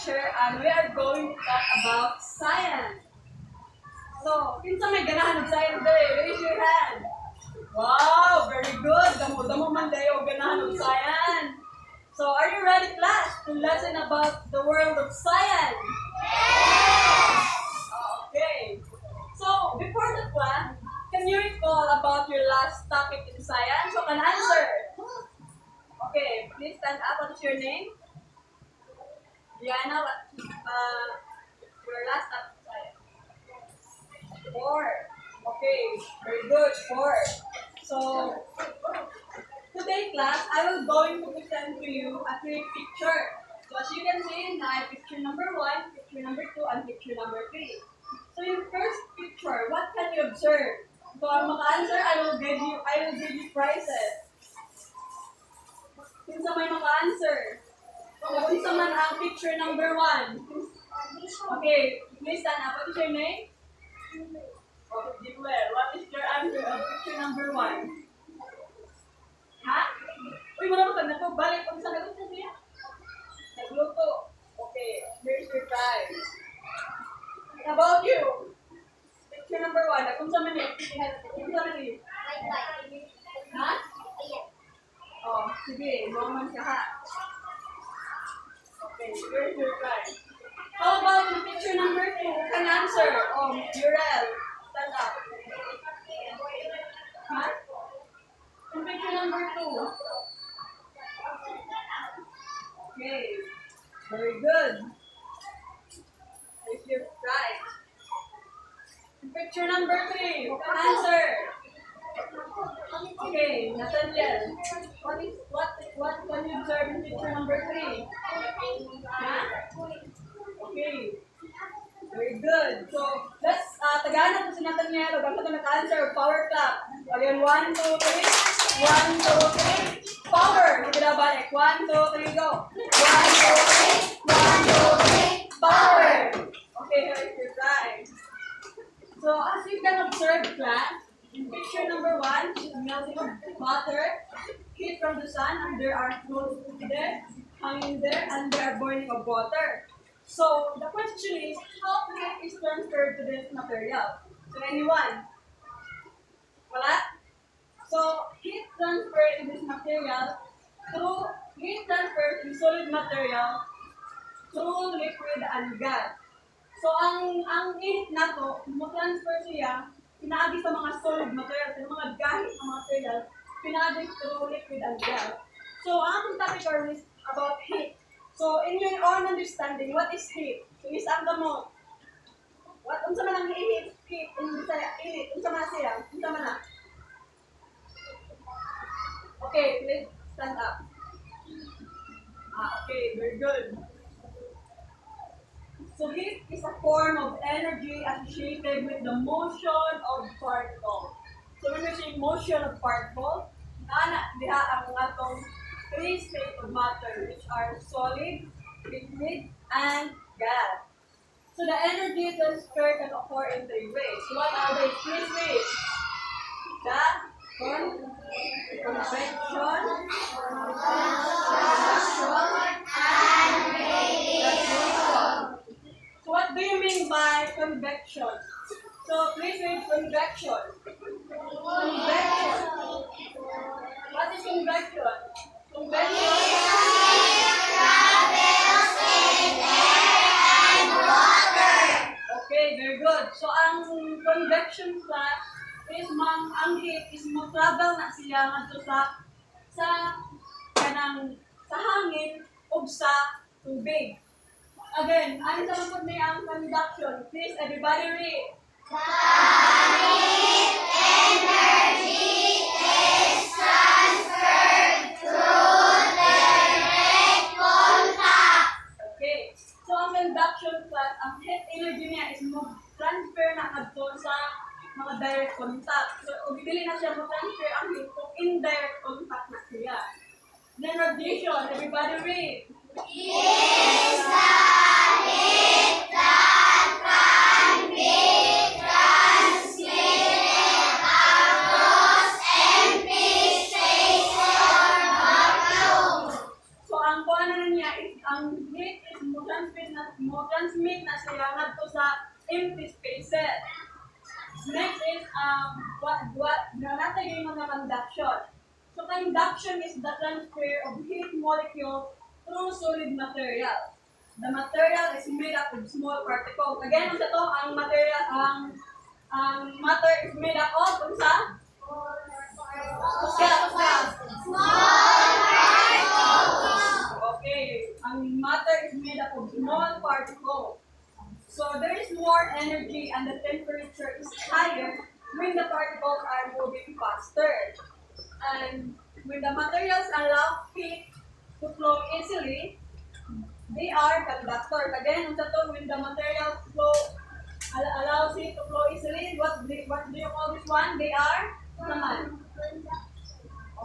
teacher and we are going to talk about science. So, kinsa may ganahan ng science day? Raise your hand. Wow, very good. Damo man dayo ganahan ng science. So, are you ready, class, to lesson about the world of science? Okay. So, before the class, can you recall about your last topic in science? So, can answer. Okay, please stand up. What is your name? Diana, your last topic in science? 4. Okay, very good. 4. So, today class, I will going to present to you a 3 picture. So as you can see, na picture number 1, picture number 2, and picture number 3. So your first picture, what can you observe? So ang maka-answer, I will give you prizes. Kung sa may maka-answer. So kung sa man ang picture number 1. Okay, please stand up. What is your name? Okay, declare. What is your answer of picture number 1? Ha? Uy, wala ka na to. Balik. Kung saan nagusto niya? Nagluto. Okay, here's your prize. How about you? Picture number 1. Kung saan man eh? Kung saan man eh? Ha? Oh, sige. Maman ka ha. Okay, here's your prize. How about yung picture number 2? Who can answer? Oh, Urel. Stand up. Ha? Yung picture number 2. Okay. Very good. Here's your prize. Picture number 3. Who can answer? Okay, Nathaniel. What can you observe in picture number 3? Huh? Okay. Very good. So, let's tagaan natin si Nathaniel. Huwag ka nag-answer. Power clap. Again, 1, 2, 3. 1, 2, 3. Power. Hindi na balik. 1, 2, 3, go. 1, 2, 3. 1, 2, 3. Power. Okay, here's your prize. So, as you can observe, class, in picture number 1, melting of butter, heat from the sun, and there are clothes there, hanging there, and there are boiling of water. So, the question is, how heat is transferred to this material? So, anyone? Wala? So, heat transfer in this material heat transfer in solid material through liquid and gas. So, ang init na to, mo-transfer siya, pinaagi sa mga solid material, sa mga gahit na material, pinaagi through liquid and gas. So, ang topic is about heat. So, in your own understanding, what is heat? So, isang gamot. Unsa man ang heat? Heat, init, unsa man siya? Unsa man na? Okay, please stand up. Okay, very good. So heat is a form of energy associated with the motion of particles. So when we say motion of particles, diha ang atong 3 states of matter, which are solid, liquid, and gas. So the energy transfer can occur in 3 ways. What are they? 3 ways. The convection, and radiation. So what do you mean by convection? So please read convection. Convection. What is convection? Convection. Okay, very good. So ang convection class is ang heat is mo travel na siya ngadto sa hangin ug sa tubig. Again, ano naman po niya ang conduction? Please, everybody read. Energy is transferred through direct contact. Okay. So, ang conduction class, ang heat energy niya is mo-transfer na kadto sa mga direct contact. So, kung dili na siya mo-transfer ang heat kung indirect contact na siya. Then, radiation. Everybody read. Is the heat that can be transmitted across empty space or vacuum. So, ang kuha na niya is, ang heat is mo-transfer na conduction is the transfer of heat molecule through solid material. The material is made up of small particles. Again, unsa to ang material ang matter is made up of unsa? Okay, ang matter is made up of small particles. So there is more energy and the temperature is higher when the particles are moving faster. And when the materials allow heat to flow easily, they are conductors. Again, when the material allows it to flow easily, what do you call this one? They are naman.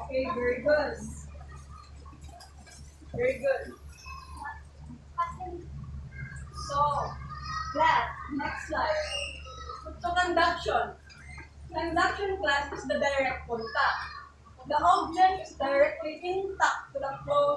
Okay, very good. Very good. So, class, next slide. So, conduction. Conduction class is the direct contact. The object is directly intact to the flow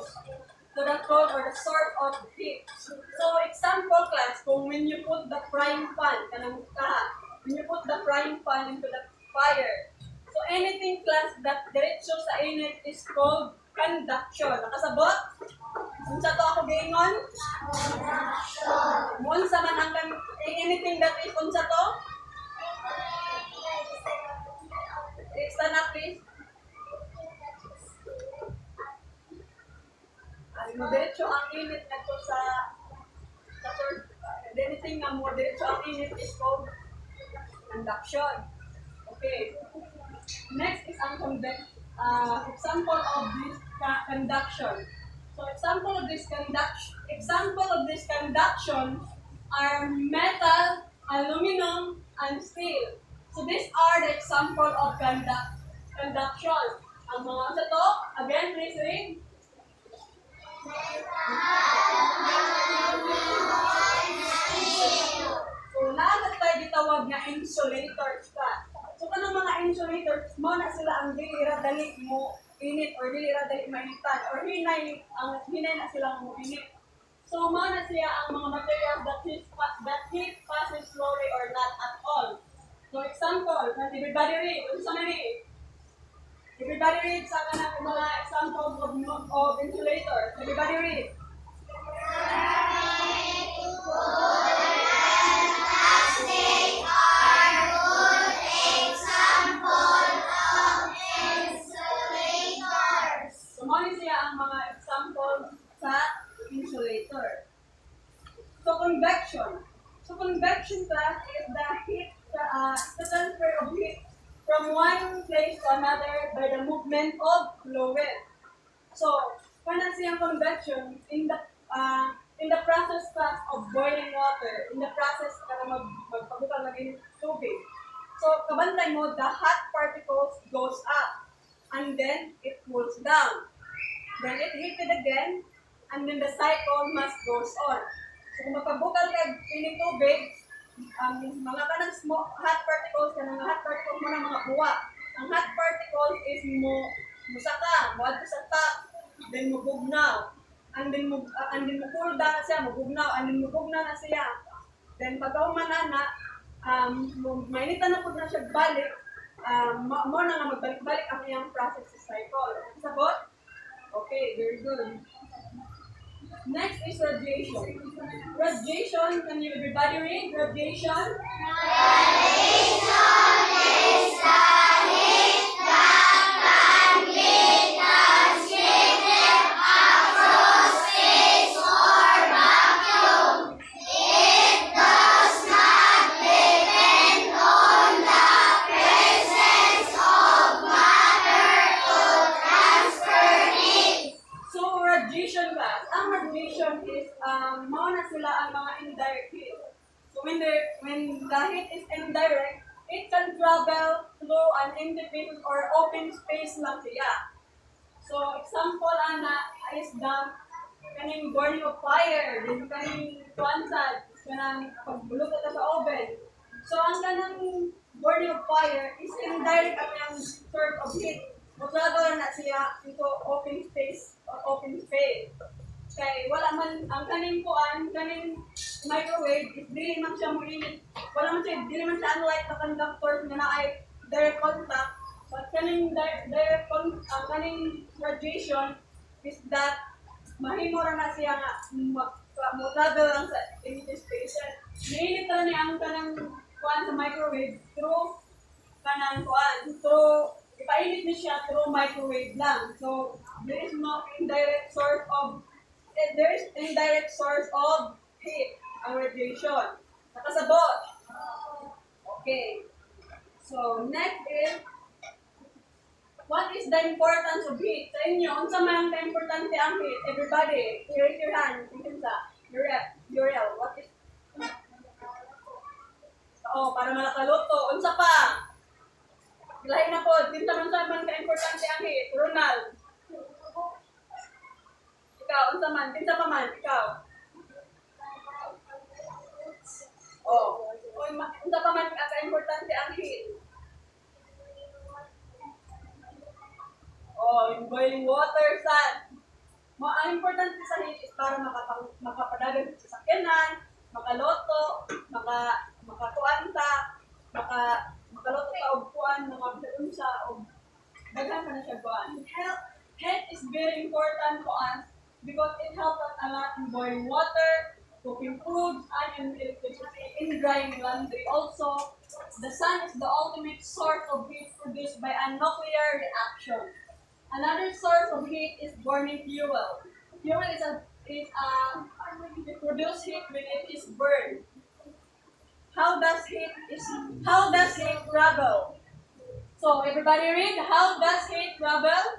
or the source of heat. So, example class, kung when you put the frying pan, when you put the frying pan into the fire. So, anything class that diretso sa init is called conduction. Nakasabot? Kung sa to ako gingon? Unsa man ang anything that is unsa to? Stand up please. Mo diretso ang init ngadto sa source. Anything na mo diretso ang init is called conduction. Okay. Next is ang example of this conduction. So example of this conduction are metal, aluminum, and steel. So these are the example of conduction. Ang mga sa to, again please read. So naagad tayo gitawag na insulators ka. So kanang mga insulators mo na sila ang dili ra dali mo init or dili ra dali mainitan or hinay na sila mo init. So mo na siya ang mga materials that heat passes slowly or not at all. So example, everybody read, unsa man ni? Everybody read sa kanang mga examples of insulators. Everybody read. So, mo siya ang mga examples sa insulator. So, convection. So, convection class is the heat, the transfer of heat from one place to another by the movement of fluid. So, kana siyang convection in the process class of boiling water, in the process kana magpabukal ng tubig. So, kabantay mo, the hot particles goes up and then it cools down. Then it heated again and then the cycle must goes on. So, kung magpabukal ka ng tubig, mga kanang hot particles mo ng mga buwa. Ang hot particles is musaka, muadto sa top, then mubugnaw. And then cool down na siya, mubugnaw, and then mubugnaw na siya. Then pagkauman na, mainitan na po na siya balik, mo na nga magbalik-balik ang iyang process cycle. Sabot? Okay, very good. Next is radiation. Radiation, can you everybody read? Radiation? So, radiation class. Ang radiation is, mauna sila ang mga indirect heat. So, when the heat is indirect, it can travel through an independent or open space lang siya. So, example ana is the kaning burning of fire, din kaning tuansad, kanang pagbulot ata sa oven. So, ang kanang burning of fire is indirect ang source of heat. Travel na siya into open space or open space. Kay wala man ang kaning microwave is dili man siya mo init. Dili man siya unlike the conductor na naay direct contact. But kaning radiation is that mahimo ra na siya nga mo-travel lang sa empty space. Mainit ra ni ang kanang kuan sa microwave through kanang kuan through ipainit ni siya through microwave lang. So there is indirect source of heat ang radiation. Nakasabot. Okay. So next is what is the importance of heat? Sa inyo, unsa man ang importante ang heat? Everybody, raise your hand. Kinsa? Uriel, what is? Oh, para malakaluto. Unsa pa? Lahi na po. Kinsa man ka importante ang heat? Ronald. Ikaw, unsa man? Kinsa pa man? Ikaw. Oh. Unsa pa man ka importante ang heat? Oh, yung boiling water, saan? Ang importante sa heat is para makapadagan sa sakyanan, makaloto, makatuanta, makaloto ka og kuan, makabunsa og daghan pa na siya kuan. Heat is very important to us because it helps us a lot in boiling water, cooking foods, and in electricity, in drying laundry. Also, the sun is the ultimate source of heat produced by a nuclear reaction. Another source of heat is burning fuel. Fuel it produces heat when it is burned. How does heat travel? So everybody read. How does heat travel?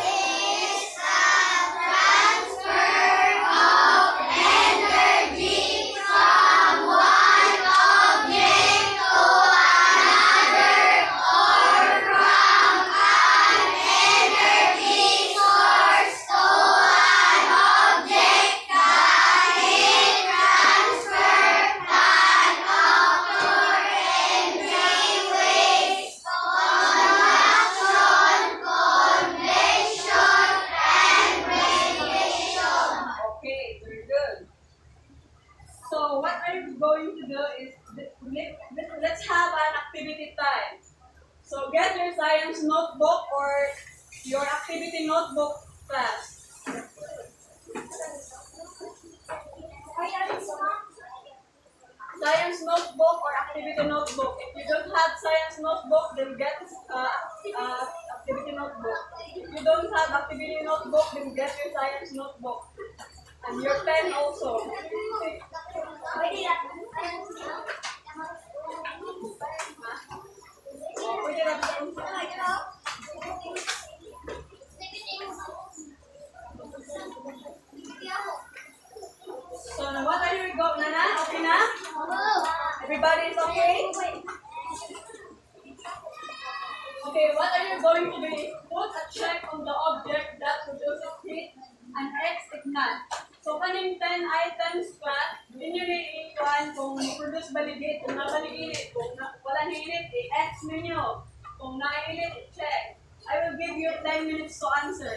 Is the transfer of energy from one object to another or from an energy source to an object. The heat transfer can occur in three ways: conduction, convection, and radiation. Okay, very good. So what I'm going to do is let's have an activity time. So get your science notebook or your activity notebook, class. Science notebook or activity notebook. If you don't have science notebook, then get activity notebook. If you don't have activity notebook, then get your science notebook. And your pen also. Oh, pwede na ba? So, now what are you going na? Okay na? Everybody is okay? Okay, what are you going to do? Put a check on the object that produces heat and X if not. So, kaning 10 items pa, ninyo ni-ikuan kung produce ba ni heat, kung nakaliinit, kung wala ni init, i-X ninyo. Kung naiinit, i-check. I will give you 10 minutes to answer.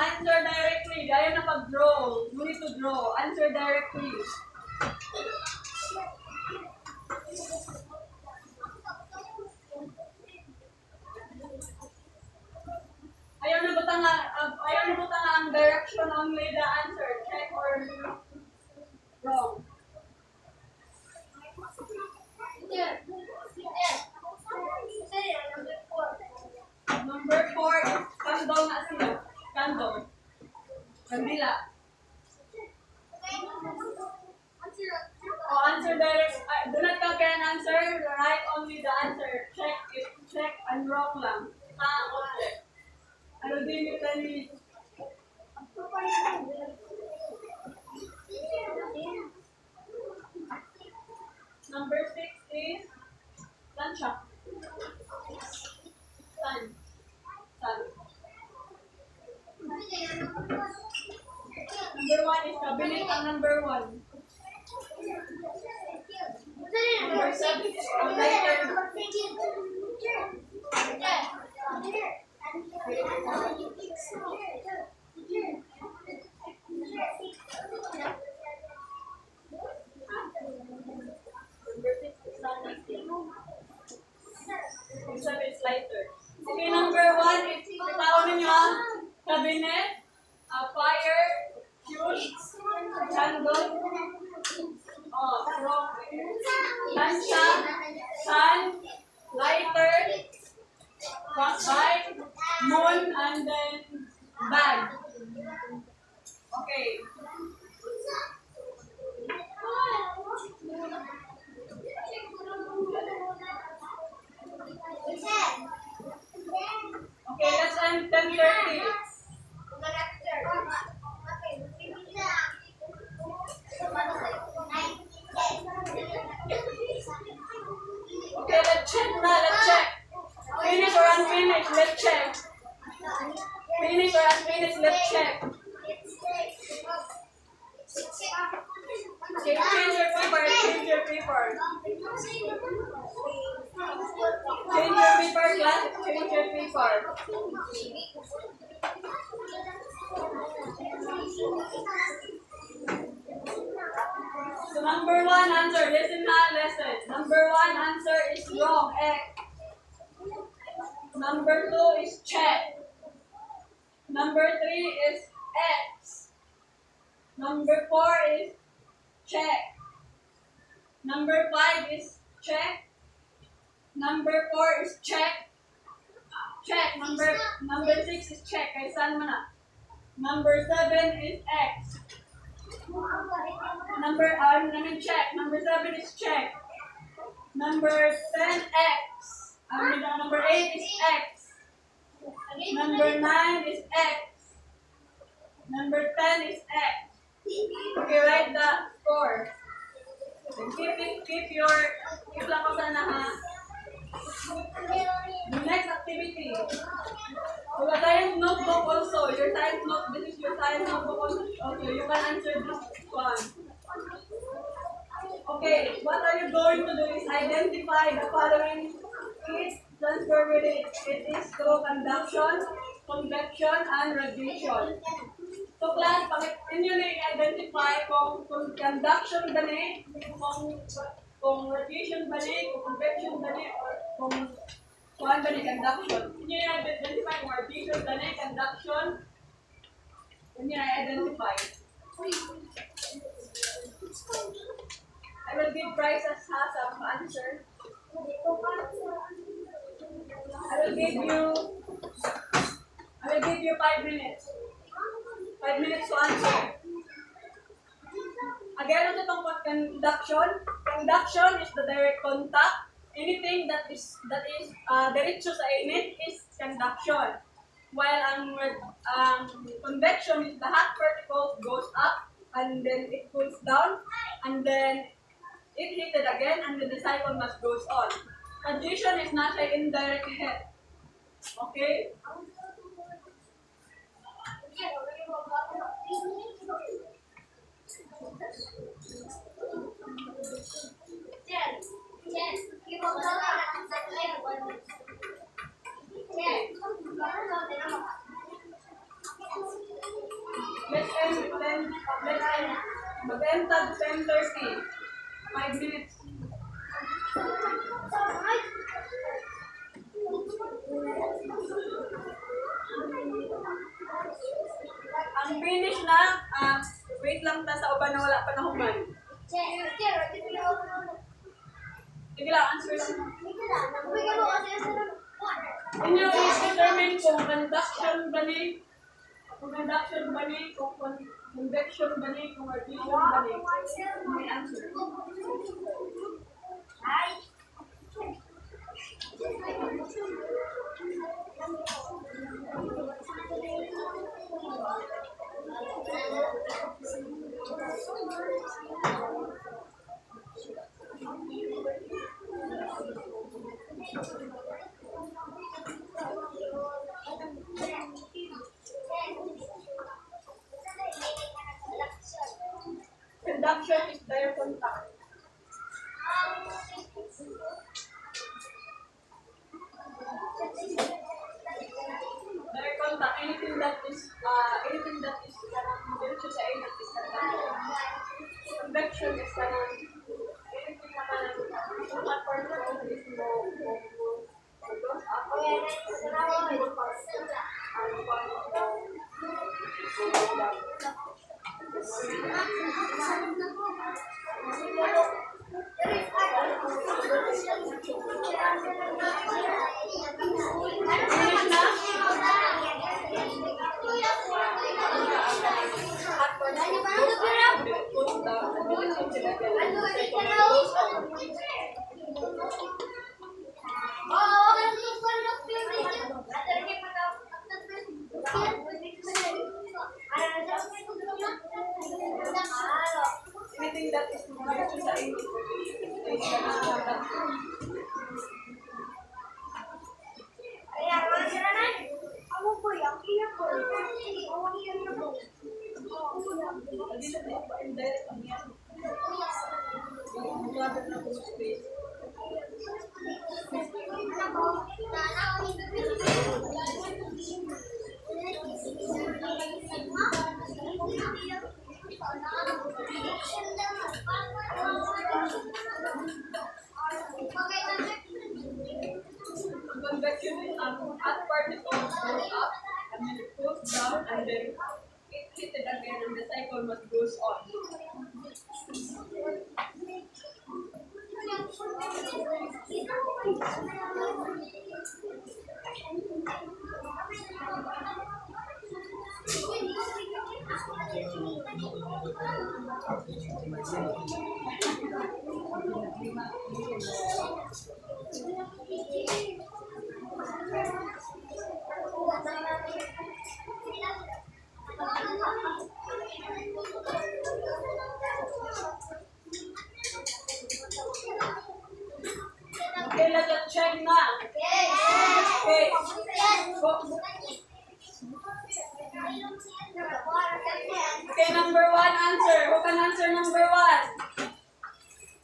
Answer directly. Gaya na pag-draw. You need to draw. Answer directly. Ayaw na butang ang direction only the answer. Check or wrong. Number 4 is candle na siya. Candle. Kandila. Answer direct. Do not copy an answer. Write only the answer. Check and wrong lang. Object. I will give you 10 minutes. Number 6 is Lansha. Sun. Number 1 is Kabilit ang number 1. Number 7 is Lighter. Number 6 is Sunny. lighter. Okay, number 1 is tawag ninyo ang cabinet, fire, fuse, candle, wrong. Lansya, sun, lighter, bike, moon, and then bag. Okay. Okay, let's end 10:30. Okay, let's check na, let's check. Finish or unfinished, let's check. Finish or unfinished, let's check. Okay, change your paper, change your paper. Change your paper, class, change your paper. So number 1 answer, listen na, listen. Number 1 answer is wrong, X. Number 2 is check. Number 3 is X. Number 4 is check. Number 5 is check. Number 4 is check. Check. Number 6 is check. Kay saan mo na? Number 7 is X. Check. Number 7 is check. Number 10 X. Number 8 is X. Number 9 is X. Number 10 is X. Okay, write the score. Keep lang ko sana ha. The next activity. So the science notebook also. Your science note. This is your science notebook also. You can answer this one. Okay, what are you going to do is identify the following heat transfer with it. It is through conduction, convection, and radiation. So class, inyo na i-identify kung conduction ba ni, kung radiation ba ni, kung convection ba ni, or kung kuhan ba ni conduction. Inyo na i-identify kung radiation ba ni, conduction. Inyo na i-identify. I will give prizes ha sa answer. I will give you 5 minutes. 5 minutes to answer. Again, ano itong conduction? Conduction is the direct contact. Anything that is diretso sa init is conduction. While convection is the hot particles goes up and then it cools down and then it heated again and then the cycle must goes on. Radiation is not an indirect heat. Okay? Mag-end at 10:30. 5 minutes. Ang finish na, wait lang ta sa uban na wala pa nahuman. Sige lang, answer lang. Inyo i-determine kung conduction ba ni, kung convection ba ni, kung radiation ba ni. May answer. Conduction is direct contact. Direct contact, anything that is diretso sa init is conduction. Convection is anything na hot particles is goes up Finish na? Anything that is connection sa English. Convection is at particles goes up and then it goes down and then it heated again and the cycle must goes on. Okay, let's check now. Okay. Okay, number one answer. Who can answer number one?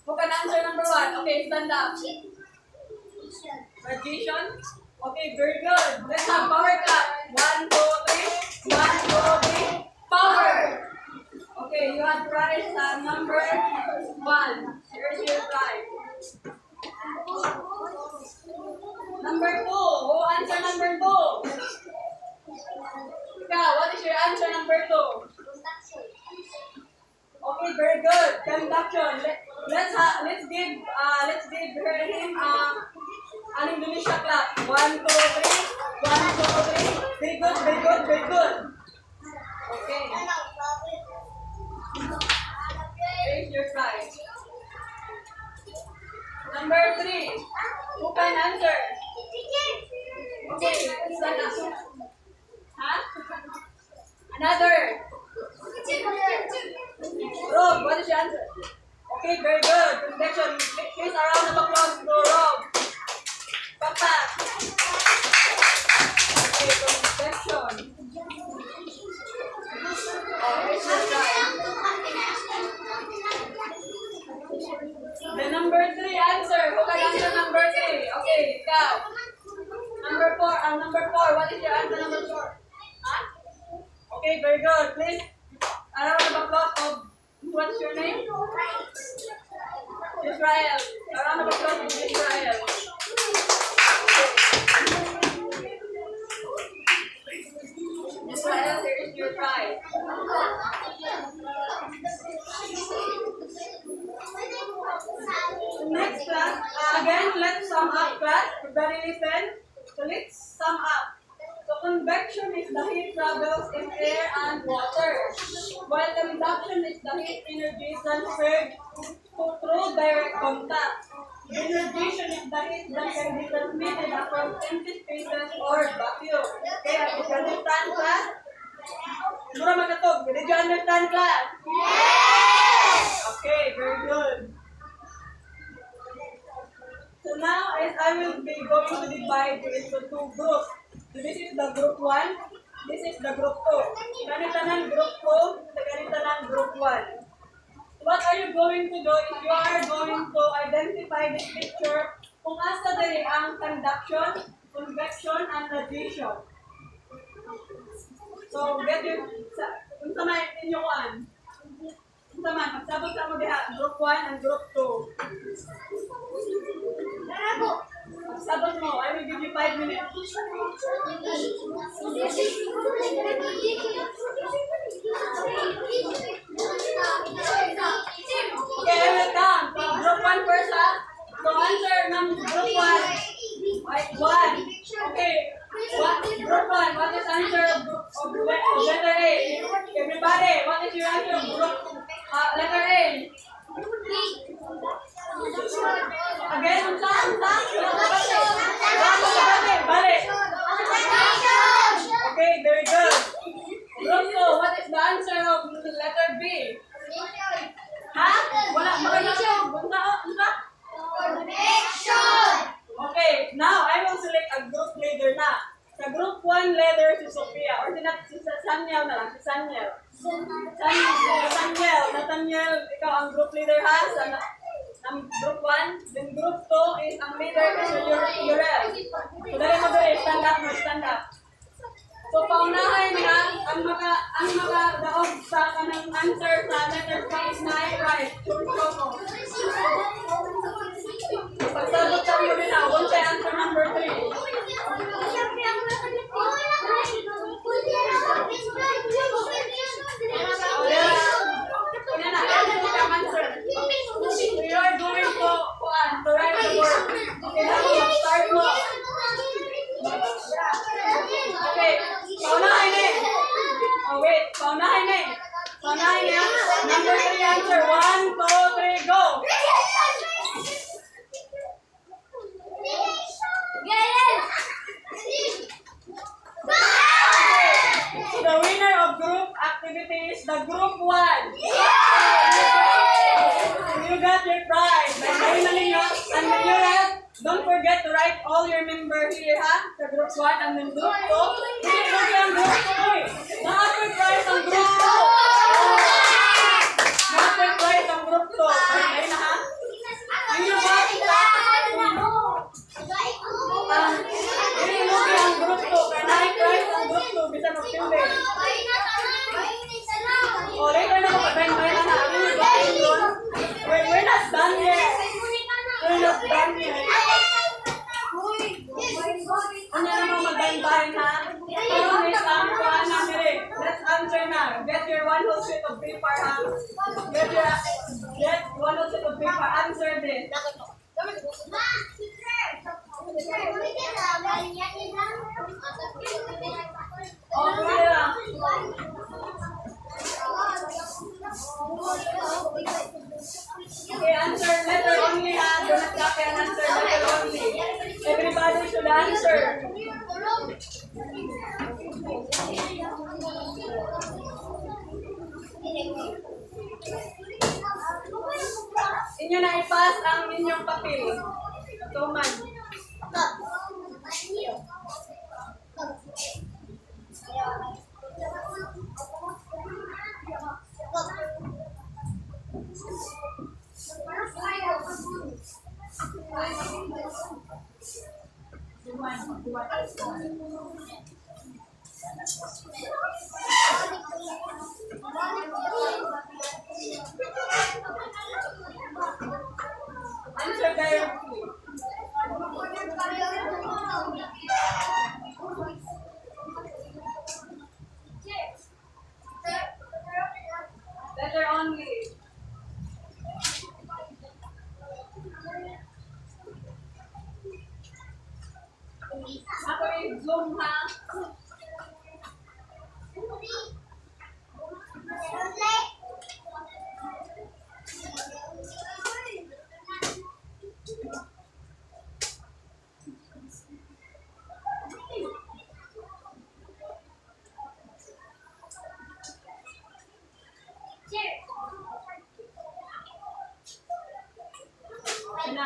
Who can answer number one? Okay, stand up. Magician? Okay, very good. Let's have power clap. 1, 2, 3. 1, 2, 3. Power! Okay, you have prize number one. Here's your prize. Number two. Who answer number two? Ikaw, what is your answer number two? Okay, very good. Conduction. Let's give him an Indonesia clap. 1, 2, 3. 1, 2, 3. Very good, very good, very good. Okay. Raise your prize. Number 3. Who can answer? Okay, stand up. Huh? Another. Rob, what is your answer? Okay, very good. Conviction. Please a round of applause to Rob. Papa. Okay, conviction. Oh, here's your prize. The number 3 answer. Who can answer number 3? Okay, ikaw. Number 4. What is your answer number 4? Huh? Okay, very good. Please, a round of applause of what's your name? Israel. A round of applause of Israel. Israel, here is your prize. Next class, again, let's sum up class. Everybody listen. So let's sum up. So convection is the heat travels in air and water, while conduction is the heat energy transferred through direct contact. Energization is the heat that can be transmitted across empty spaces or vacuum. Okay, did you understand class? Mura magatog. Did you understand class? Yes! Okay, very good. So now I will be going to divide you into 2 groups. So this is the group 1, this is the group 2. Ganito ng group 2, sa ganito ng group 1. What are you going to do is you are going to identify this picture kung asa dali ang conduction, convection, and radiation. So get your, kung sa may inyo kuan, kung sa man, magsabot sa mo diha, group 1 and group 2. Sabot mo. I will give you 5 minutes. Okay, I will count. Group 1 first, ha? So answer ng group 1. Right, 1. Okay. Group 1, what is answer of letter A? Everybody, what is your answer of group letter A? Again, unsa? Balik. Okay, very good. Group 2, what is the answer of letter B? Ha? Wala, unsa? Okay, now I will select a group leader na. Sa group 1 leader si Sophia or si Sanyel na lang, si Sanyel. Nathaniel, ikaw ang group leader ha sa group 1. Then group 2 is ang leader is Urel. So dali mo dali, stand up. So paunahin ha, ang mga daog sa kanang answer sa letter B is na right. Sure mo. Pagsagot ka mo din ha, what's the answer number 3? We are going to write the word. Okay, now start mo. Okay, paunahin eh. Oh wait, paunahin eh. Number 3 answer. 1, 2, 3, go. The winner of group activity is the group 1. You got your prize. Basahin na ninyo. And when you write, don't forget to write all your member here, ha? Sa group 1 and then group 2. Hindi ang group 2. Nakapag prize ang group 2. Nakapag prize ang group 2. Basahin na, ha? Ang iyo ba? Hindi mo ang group 2. Kaya na-prize ang group 2. Bisa mag-pili. Oh, later na magpapay na. We're not done yet. Ano naman magbayin-bayin ha? Let's answer na. Get your one whole sheet of paper ha? Get one whole sheet of paper. Answer this. Okay lang. Okay, answer letter only ha. Do not copy and answer letter only. Everybody should answer. Inyo na ipas ang inyong papel. Tuman. Answer directly. Letter only. Ako i-zoom ha. Na.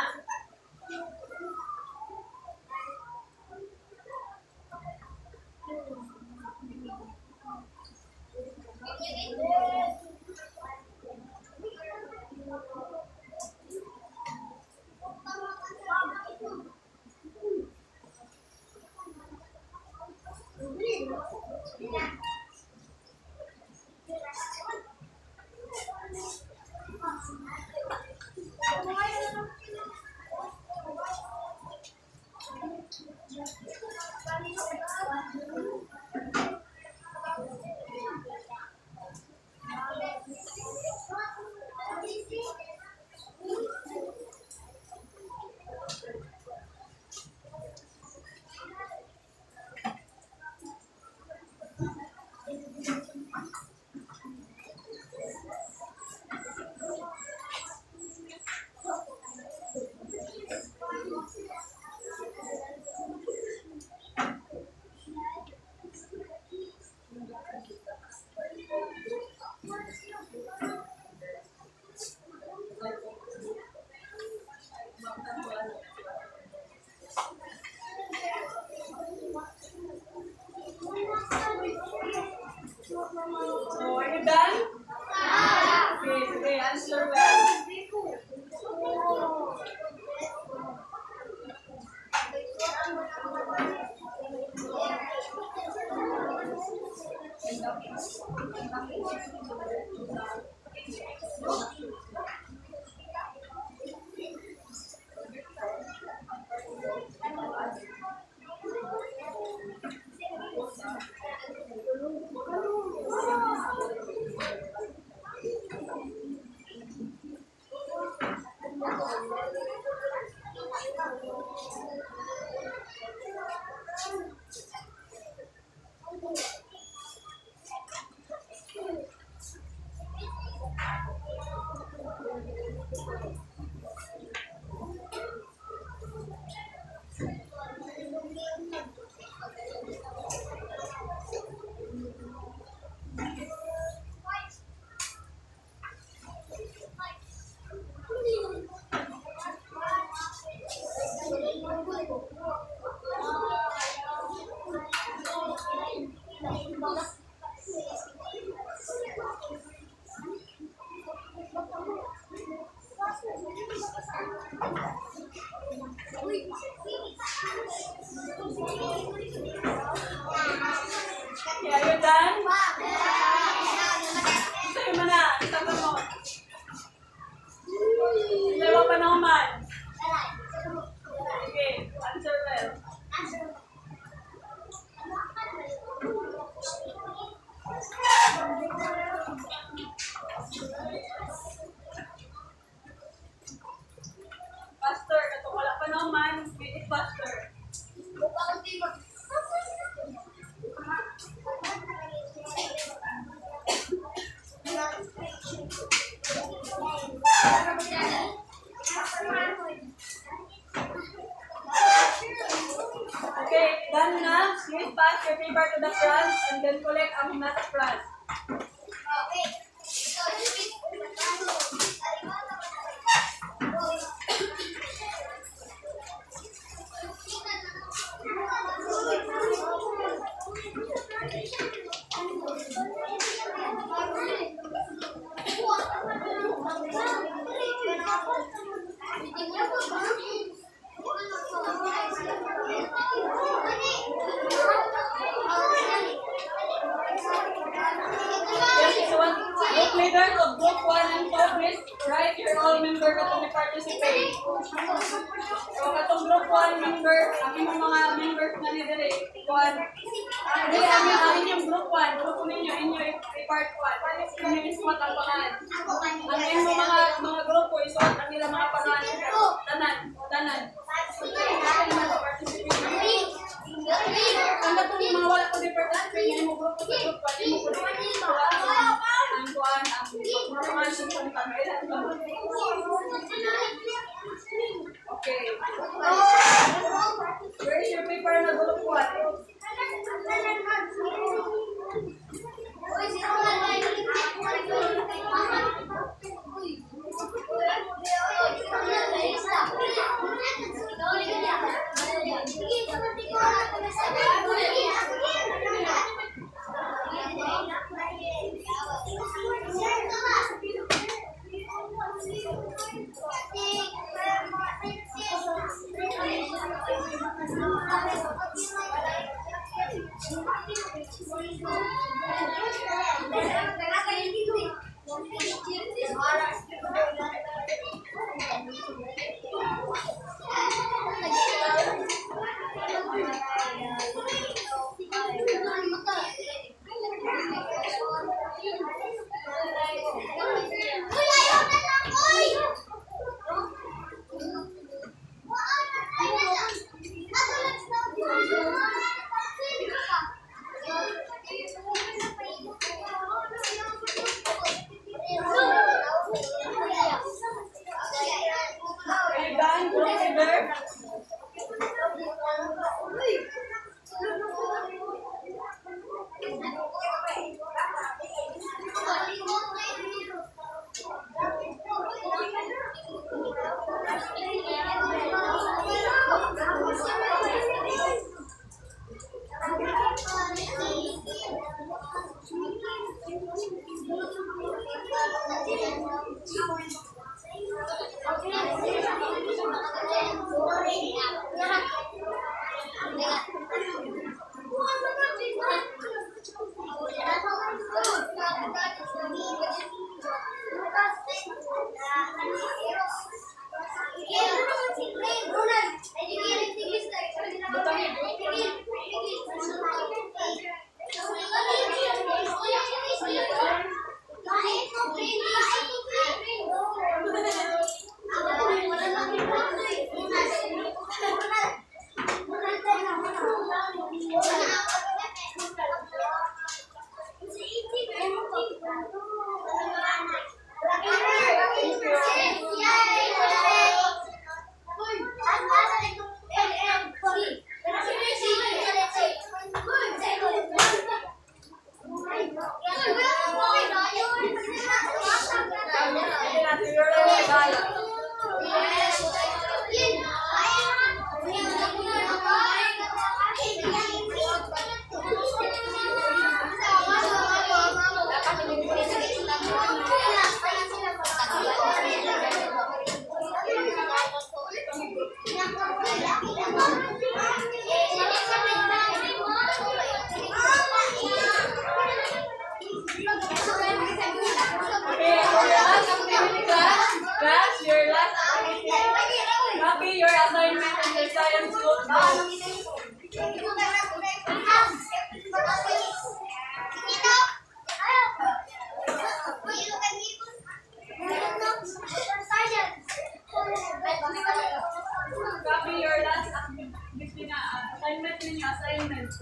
Okay, are you done? Sa'yo mo na. Isang mo. Dalawa pa naman. Okay, answer well. Faster, kato wala pa naman. Make it faster. Okay, done na. Please pass your paper to the front and then collect ang nasa front. Yes, if you want group leaders of group 1 and 2, please write your all member ka to participate. So, katong group 1 member, kami mga members na ni Dere, 1. Dere, amin yung group 1, group ninyo, inyo i-part 1. Inyo isuot ang pangalan. Ang inyo mga grupo, isuot ang ilang mga pangalan. Tanan. Ang gatong mga wala ko department, kaya mo grupo sa group 1, mo grupo ang kuan ang mga sumpan kami. Okay. Where is your paper na group 1? Thank you. assignment?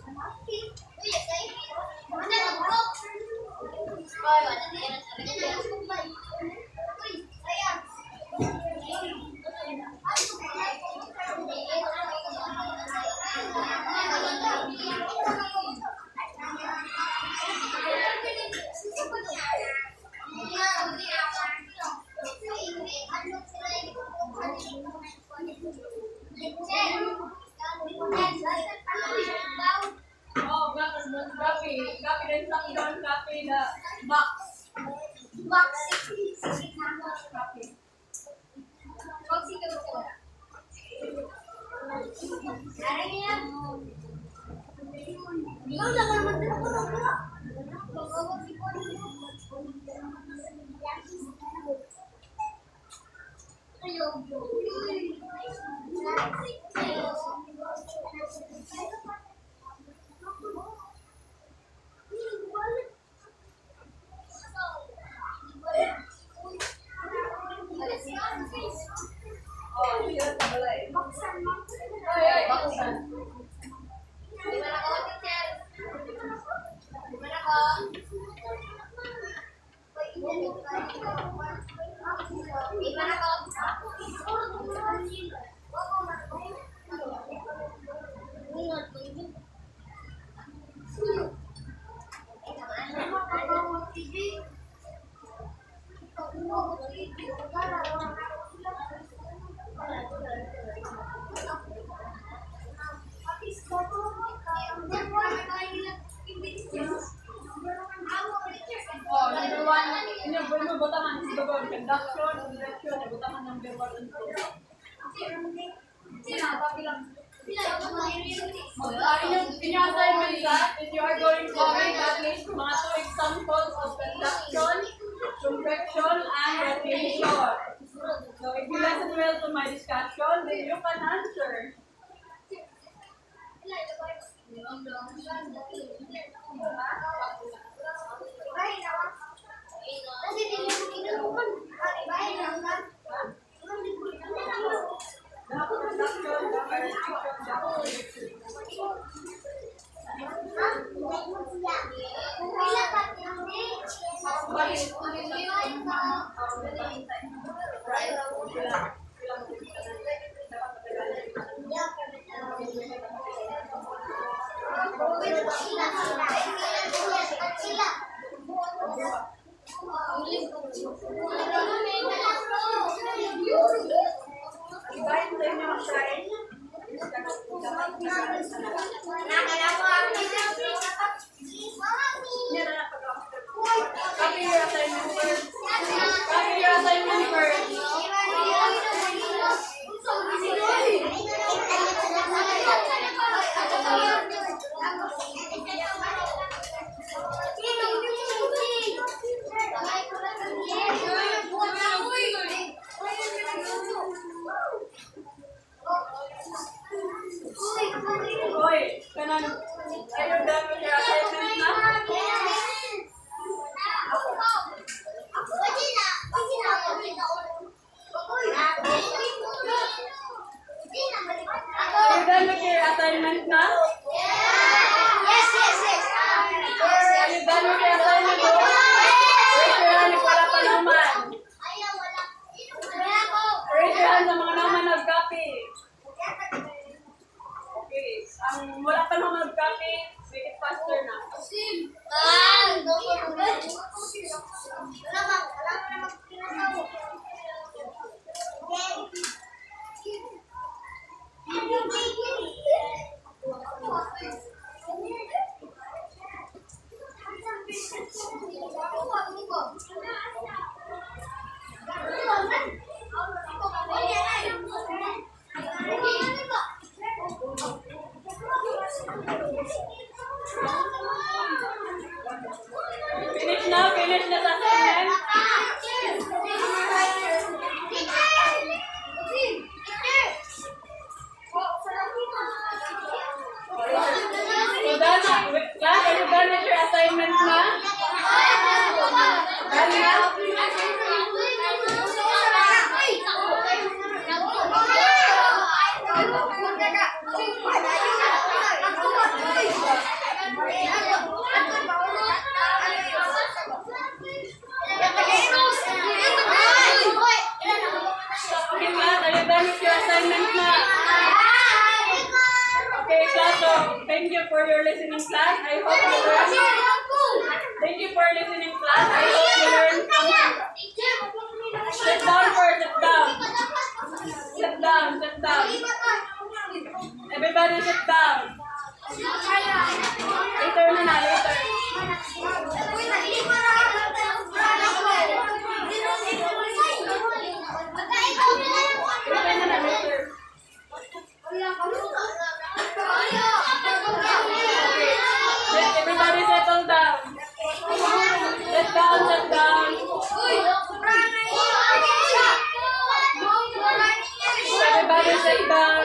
Oh, copy the instruction, copy the box. Copy. Oh, yun, tabulay. Ay, baksan. Oh, number one, yung butahan, siguro, conduction, direction, butahan number one. Copy lang. In your assignment that, if you are going to make at least mga 2 examples of conduction, convection, and rotation. So if you listen well to my discussion, then you can answer. Copy your assignment first. Copy your assignment first. Hoy, kanan, ayun dami your assignment na. Ayun dami your assignment na. Ayun dami your assignment mo. Raise your hand if wala pa naman. Raise your hand sa mga naman nag-copy. Okay, ang wala pa naman nag-copy, make it faster na. Finish na sa assignment. So, Dana, class, are you done with your assignment na? Done na? listening, class. I hope you learned. Thank you for listening, class. I hope you learned something. Sit down first. Sit down. Sit down. Sit down. Everybody sit down. Later na, later. Later na, later. Everybody settle down. Sit down, sit down. Everybody sit down.